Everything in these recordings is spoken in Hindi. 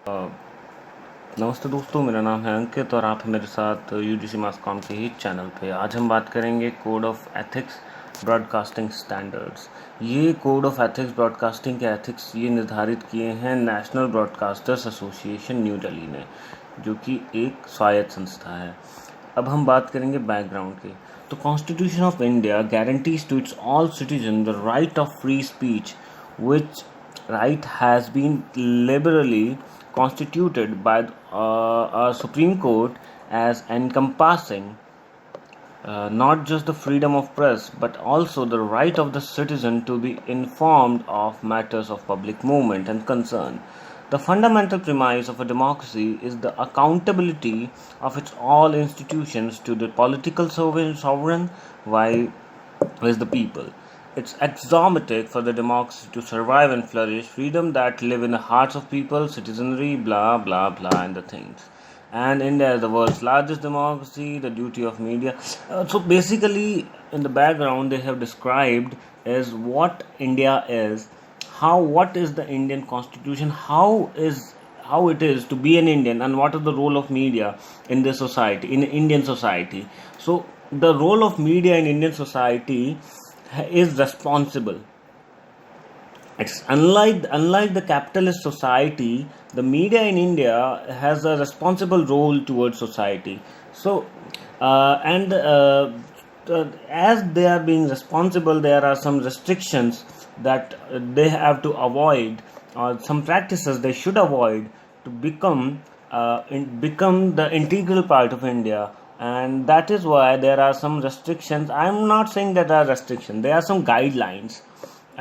नमस्ते दोस्तों, मेरा नाम है अंकित और आप हैं मेरे साथ यूजीसी मास कॉम के ही चैनल पे। आज हम बात करेंगे code of ethics broadcasting standards. ये कोड ऑफ एथिक्स ब्रॉडकास्टिंग के एथिक्स ये निर्धारित किए हैं national broadcasters association new Delhi ने, जो कि एक स्वायत्त संस्था है। अब हम बात करेंगे बैकग्राउंड के। तो constitution of India guarantees to its all citizen the right of free speech, which right has been liberally constituted by our Supreme Court as encompassing not just the freedom of press but also the right of the citizen to be informed of matters of public moment and concern. The fundamental premise of a democracy is the accountability of its all institutions to the political sovereign while is the people. It's axiomatic for the democracy to survive and flourish, freedom that live in the hearts of people, citizenry, blah blah blah, and the things. And India is the world's largest democracy, the duty of media. So basically, in the background, they have described is what India is, what is the Indian constitution, how it is to be an Indian, and what is the role of media in this society, in Indian society. So the role of media in Indian society is responsible. It's unlike the capitalist society, the media in India has a responsible role towards society. So, and as they are being responsible, there are some restrictions that they have to avoid, or some practices they should avoid to become become the integral part of India. And that is why there are some restrictions. I am not saying that there are restrictions, there are some guidelines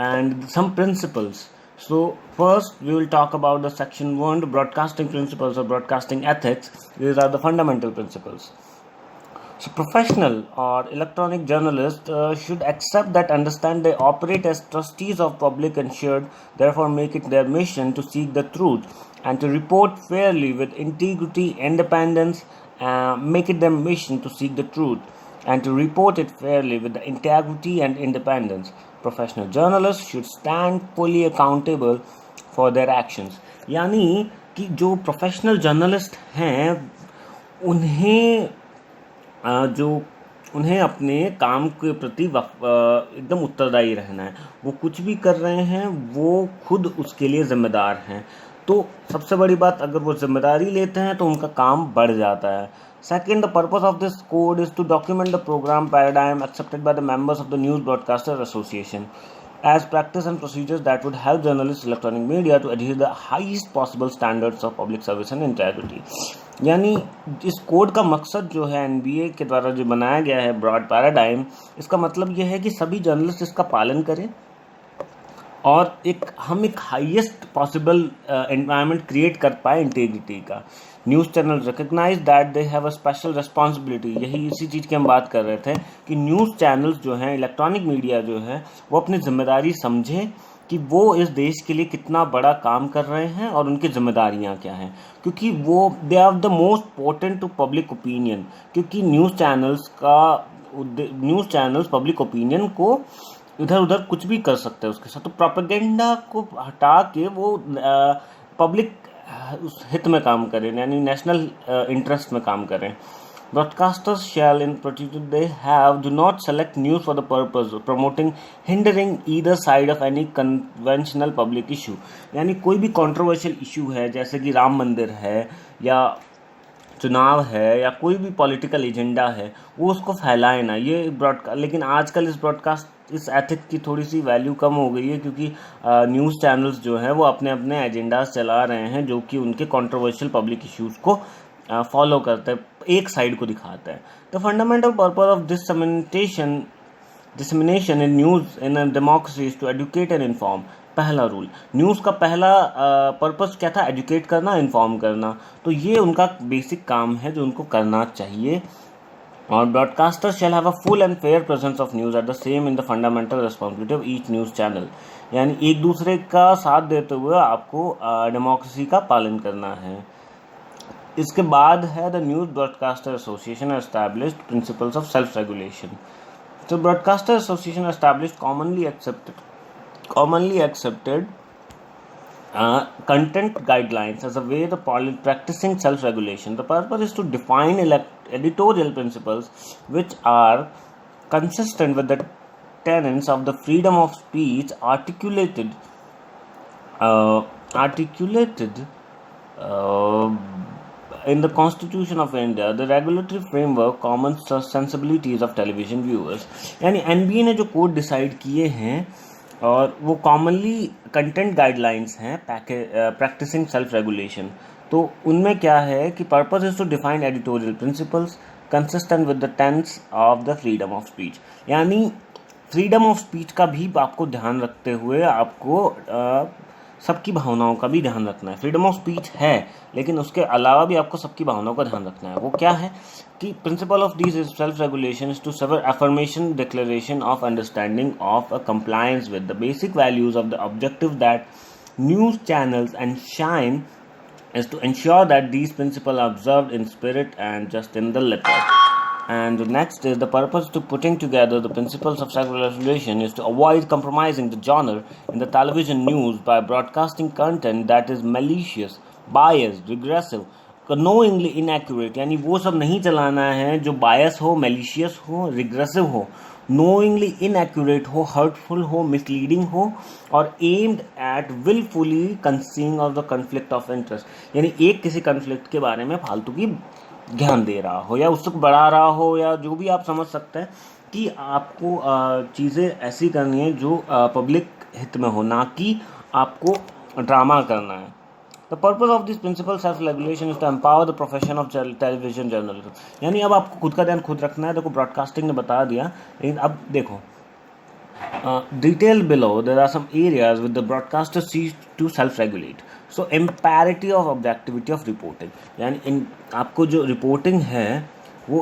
and some principles. So first we will talk about the section 1, the broadcasting principles or broadcasting ethics. These are the fundamental principles. So professional or electronic journalists should accept that, understand they operate as trustees of public and should therefore make it their mission to seek the truth and to report fairly with integrity, independence. Make it their mission to seek the truth and to report it fairly with the integrity and independence. Professional journalists should stand fully accountable for their actions. यानी कि जो प्रोफेशनल जर्नलिस्ट हैं उन्हें उन्हें अपने काम के प्रति एकदम उत्तरदायी रहना है। वो कुछ भी कर रहे हैं वो खुद उसके लिए जिम्मेदार हैं। तो सबसे बड़ी बात, अगर वो जिम्मेदारी लेते हैं तो उनका काम बढ़ जाता है। Second, the purpose of this code is to document the program paradigm accepted by the members of the News Broadcasters Association as practice and procedures that would help journalists, electronic media to adhere the highest possible standards of public service and integrity. यानी इस कोड का मकसद जो है एनबीए के द्वारा जो बनाया गया है ब्रॉड पैराडाइम, इसका मतलब यह है कि सभी जर्नलिस्ट इसका पालन करें और हम एक हाईएस्ट पॉसिबल एनवायरनमेंट क्रिएट कर पाए इंटीग्रिटी का। News channel recognise that they have a special responsibility. यही इसी चीज़ की हम बात कर रहे थे कि न्यूज़ चैनल्स जो हैं, इलेक्ट्रॉनिक मीडिया जो है, वो अपनी जिम्मेदारी समझें कि वो इस देश के लिए कितना बड़ा काम कर रहे हैं और उनकी जिम्मेदारियां क्या हैं, क्योंकि वो they are the most important to public opinion. क्योंकि न्यूज़ चैनल्स पब्लिक ओपिनियन को इधर उधर कुछ भी कर सकते हैं उसके साथ। तो प्रोपेगेंडा को हटा के वो पब्लिक उस हित में काम करें, यानी नेशनल इंटरेस्ट में काम करें। Broadcasters shall, in particular, they do not select news for the purpose of promoting, hindering either side of any conventional public issue. यानी कोई भी controversial issue है, जैसे कि राम मंदिर है या चुनाव है या कोई भी पॉलिटिकल एजेंडा है, वो उसको फैलाए ना। ये ब्रॉडकास्ट, लेकिन आजकल इस एथिक्स की थोड़ी सी वैल्यू कम हो गई है, क्योंकि न्यूज़ चैनल्स जो हैं वो अपने अपने एजेंडाज चला रहे हैं जो कि उनके कंट्रोवर्शियल पब्लिक इश्यूज़ को फॉलो करते हैं, एक साइड को दिखाता है। The fundamental purpose of dissemination in news in a democracy is to educate and inform. पहला रूल, न्यूज़ का पहला पर्पस क्या था? एजुकेट करना, इन्फॉर्म करना। तो ये उनका बेसिक काम है जो उनको करना चाहिए। और broadcasters shall have a full and fair presence of news at the same in the fundamental responsibility of each news channel. यानी एक दूसरे का साथ देते हुए आपको डेमोक्रेसी का पालन करना है। इसके बाद है the news broadcaster association established principles of self regulation. तो broadcaster association established commonly accepted content guidelines as a way of practicing self-regulation. The purpose is to define editorial principles which are consistent with the tenets of the freedom of speech articulated uh, in the Constitution of India, the regulatory framework, common sensibilities of television viewers. यानी एनबीए ने जो कोड डिसाइड किए हैं और वो कॉमनली कंटेंट गाइडलाइंस हैं प्रैक्टिसिंग सेल्फ रेगुलेशन. तो उनमें क्या है कि purpose is to define editorial principles consistent with the tenets of the freedom of speech. यानी फ्रीडम ऑफ स्पीच का भी आपको ध्यान रखते हुए आपको सबकी भावनाओं का भी ध्यान रखना है. फ्रीडम ऑफ स्पीच है लेकिन उसके अलावा भी आपको सबकी भावनाओं का ध्यान रखना है. वो क्या है कि principle of this is self regulation is to serve affirmation declaration of understanding of a compliance with the basic values of the objective that news channels and shine is to ensure that these principles are observed in spirit and just in the letter. And the next is the purpose to putting together the principles of self-regulation is to avoid compromising the genre in the television news by broadcasting content that is malicious, biased, regressive, knowingly inaccurate. यानी वो सब नहीं चलाना है जो bias हो, malicious हो, regressive हो, knowingly inaccurate हो, hurtful हो, misleading हो और aimed at willfully concealing of the conflict of interest. यानी एक किसी conflict के बारे में फालतू की ध्यान दे रहा हो या उसको बढ़ा रहा हो या जो भी आप समझ सकते हैं कि आपको चीज़ें ऐसी करनी है जो पब्लिक हित में हो, ना कि आपको ड्रामा करना है. The purpose of this principle self regulation is to empower the profession of television journalism. यानी अब आपको खुद का ध्यान खुद रखना है. देखो ब्रॉडकास्टिंग ने बता दिया, लेकिन अब देखो detailed below there are some areas with the broadcaster seeks to self-regulate. So imperative of objectivity of reporting. यानी आपको जो रिपोर्टिंग है वो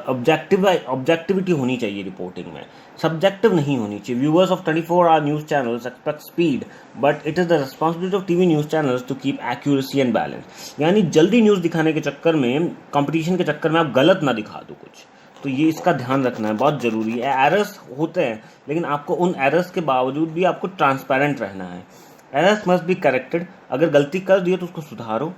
ऑब्जेक्टिविटी होनी चाहिए रिपोर्टिंग में, सब्जेक्टिव नहीं होनी चाहिए. Viewers of 24 hour news channels expect speed but it is the responsibility of TV news channels to keep accuracy and balance. यानी जल्दी न्यूज़ दिखाने के चक्कर में, कंपटीशन के चक्कर में आप गलत ना दिखा दो कुछ. तो ये इसका ध्यान रखना है, बहुत ज़रूरी है. एरर्स होते हैं लेकिन आपको उन एरर्स के बावजूद भी आपको ट्रांसपेरेंट रहना है. Errors must be corrected. अगर गलती कर दिए तो उसको सुधारो.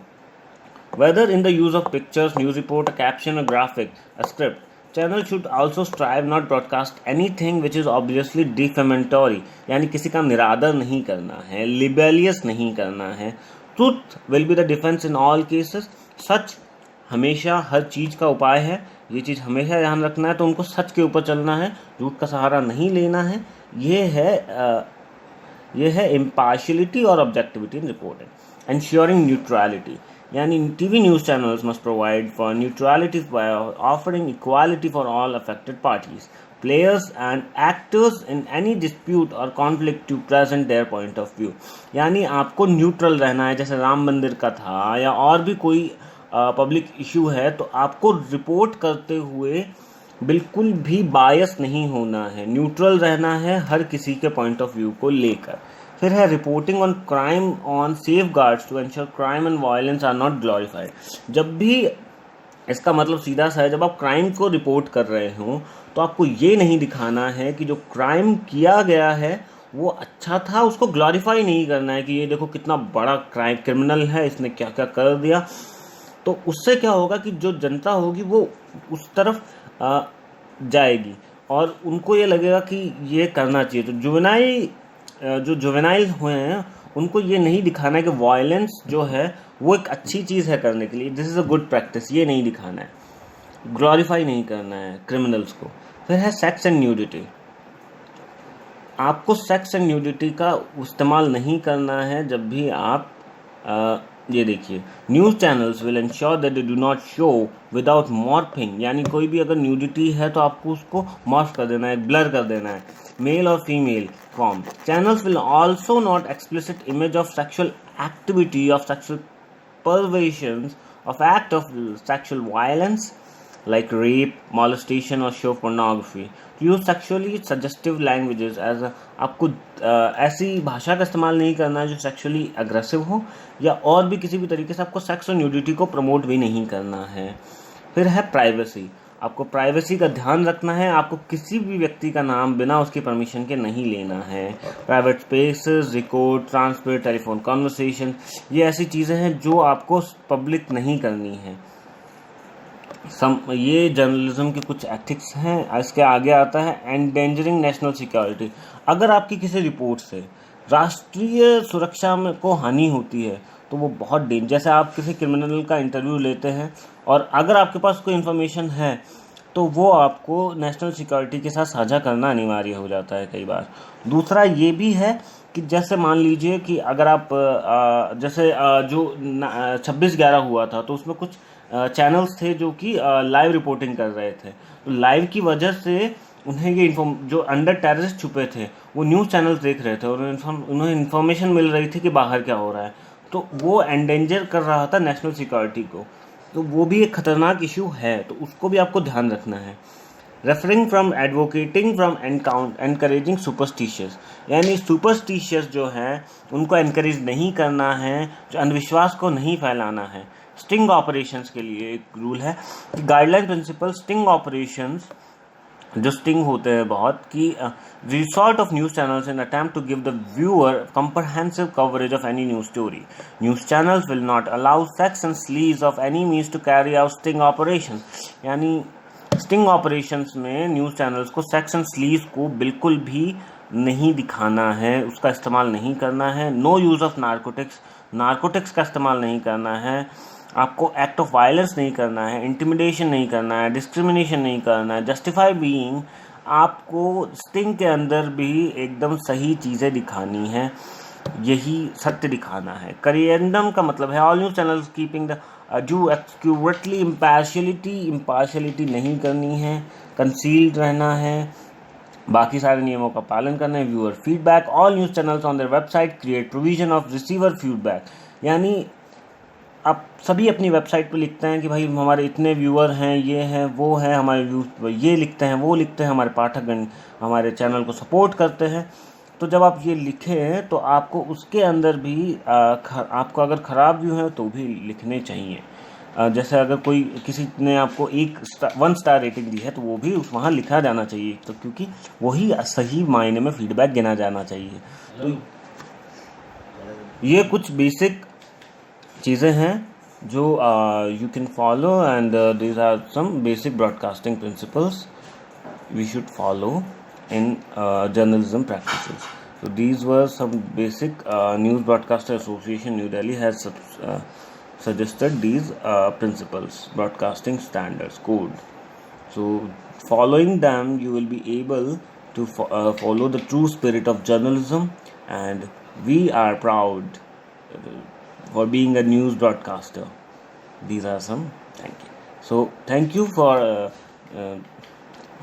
Whether in the use of pictures, news report, a caption, a graphic, a script, channel should also strive not broadcast anything which is obviously defamatory. यानी किसी का निरादर नहीं करना है, libellous नहीं करना है. Truth will be the defense in all cases. सच हमेशा हर चीज़ का उपाय है. ये चीज़ हमेशा ध्यान रखना है. तो उनको सच के ऊपर चलना है, झूठ का सहारा नहीं लेना है. ये है impartiality और objectivity in reporting. Ensuring neutrality. यानी TV news channels must provide for neutrality by offering equality for all affected parties, players and actors in any dispute or conflict to present their point of view. यानी आपको न्यूट्रल रहना है. जैसे राम मंदिर का था या और भी कोई पब्लिक इशू है तो आपको रिपोर्ट करते हुए बिल्कुल भी बायस नहीं होना है, न्यूट्रल रहना है हर किसी के पॉइंट ऑफ व्यू को लेकर. फिर है reporting on crime on safeguards to ensure crime and violence are not glorified. जब भी इसका मतलब सीधा सा है, जब आप क्राइम को रिपोर्ट कर रहे हो तो आपको ये नहीं दिखाना है कि जो क्राइम किया गया है वो अच्छा था, उसको ग्लोरीफाई नहीं करना है कि ये देखो कितना बड़ा क्रिमिनल है, इसने क्या क्या कर दिया. तो उससे क्या होगा कि जो जनता होगी वो उस तरफ जाएगी और उनको ये लगेगा कि ये करना चाहिए. तो जुवेनाइल हुए हैं उनको ये नहीं दिखाना है कि वायलेंस जो है वो एक अच्छी चीज़ है करने के लिए, this is a good practice. ये नहीं दिखाना है, ग्लोरीफाई नहीं करना है क्रिमिनल्स को. फिर है सेक्स एंड न्यूडिटी. आपको सेक्स एंड न्यूडिटी का इस्तेमाल नहीं करना है जब भी आप ये देखिए, news channels will ensure that they do not show without morphing. यानी कोई भी अगर न्यूडिटी है तो आपको उसको मॉर्फ कर देना है, ब्लर कर देना है, मेल और female form. Channels will also not explicit image of sexual activity, of sexual perversions, of act of sexual violence like rape, molestation or show pornography. To use sexually suggestive languages as आपको ऐसी भाषा का इस्तेमाल नहीं करना है जो सेक्सुअली अग्रेसिव हो या और भी किसी भी तरीके से आपको सेक्स और न्यूडिटी को प्रमोट भी नहीं करना है. फिर है प्राइवेसी. आपको प्राइवेसी का ध्यान रखना है, आपको किसी भी व्यक्ति का नाम बिना उसकी परमिशन के नहीं लेना है। Private spaces, record, transfer, telephone conversation, ये ऐसी चीज़ें हैं जो आपको पब्लिक नहीं करनी है। ये जर्नलिज्म के कुछ एथिक्स हैं। इसके आगे आता है एंडेंजरिंग नेशनल सिक्योरिटी। अगर आपकी किसी रिपोर्ट से राष्ट्रीय सुरक्षा में को हानि होती है तो वो बहुत डेंजर। जैसे आप किसी क्रिमिनल का इंटरव्यू लेते हैं और अगर आपके पास कोई इन्फॉर्मेशन है तो वो आपको नेशनल सिक्योरिटी के साथ साझा करना अनिवार्य हो जाता है कई बार। दूसरा ये भी है कि जैसे मान लीजिए कि अगर आप जो 26/11 हुआ था तो उसमें कुछ चैनल्स थे जो कि लाइव रिपोर्टिंग कर रहे थे, तो लाइव की वजह से उन्हें ये जो अंडर टेररिस्ट छुपे थे वो न्यूज़ चैनल्स देख रहे थे और उन्हें इन्फॉर्मेशन मिल रही थी कि बाहर क्या हो रहा है, तो वो एंडेंजर कर रहा था नेशनल सिक्योरिटी को। तो वो भी एक खतरनाक इशू है, तो उसको भी आपको ध्यान रखना है। Referring from advocating from encouraging superstitious, यानी सुपरस्टिशियस जो है उनको एनकरेज नहीं करना है, जो अंधविश्वास को नहीं फैलाना है। स्टिंग ऑपरेशंस के लिए एक रूल है कि गाइडलाइन प्रिंसिपल स्टिंग ऑपरेशंस, जो स्टिंग होते हैं बहुत, कि resort of news channels in attempt to give the viewer comprehensive coverage of any news story. News channels will not allow sex and sleaze of any means to carry out sting operations. यानी स्टिंग ऑपरेशंस में न्यूज़ चैनल्स को सेक्स एंड स्लीज को बिल्कुल भी नहीं दिखाना है, उसका इस्तेमाल नहीं करना है। नो यूज़ ऑफ नारकोटिक्स का इस्तेमाल नहीं करना है। आपको एक्ट ऑफ वायलेंस नहीं करना है, इंटिमिडेशन नहीं करना है, डिस्क्रिमिनेशन नहीं करना है, जस्टिफाई बीइंग। आपको स्टिंग के अंदर भी एकदम सही चीज़ें दिखानी है, यही सत्य दिखाना है। करिएंडम का मतलब है all news channels keeping the do accurately impartiality नहीं करनी है, कंसील्ड रहना है, बाकी सारे नियमों का पालन करना है। Viewer feedback, all news channels on their website create provision of receiver feedback, यानी आप सभी अपनी वेबसाइट पे लिखते हैं कि भाई हमारे इतने व्यूअर हैं, ये हैं, वो हैं, हमारे व्यू ये लिखते हैं, वो लिखते हैं, हमारे पाठकगण हमारे चैनल को सपोर्ट करते हैं। तो जब आप ये लिखें तो आपको उसके अंदर भी आपको अगर ख़राब व्यू है तो भी लिखने चाहिए। जैसे अगर कोई किसी ने आपको 1 स्टार रेटिंग दी है तो वो भी वहाँ लिखा जाना चाहिए, तो क्योंकि वही सही मायने में फीडबैक गिना जाना चाहिए। तो ये कुछ बेसिक चीज़ें हैं जो you can follow, and these are some basic broadcasting principles we should follow in journalism practices. So these were some basic News Broadcaster Association New Delhi has suggested these principles, broadcasting standards code. So following them you will be able to follow the true spirit of journalism, and we are proud for being a news broadcaster. These are some. Thank you. So thank you for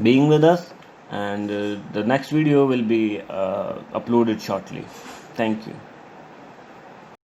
being with us, and the next video will be uploaded shortly. Thank you.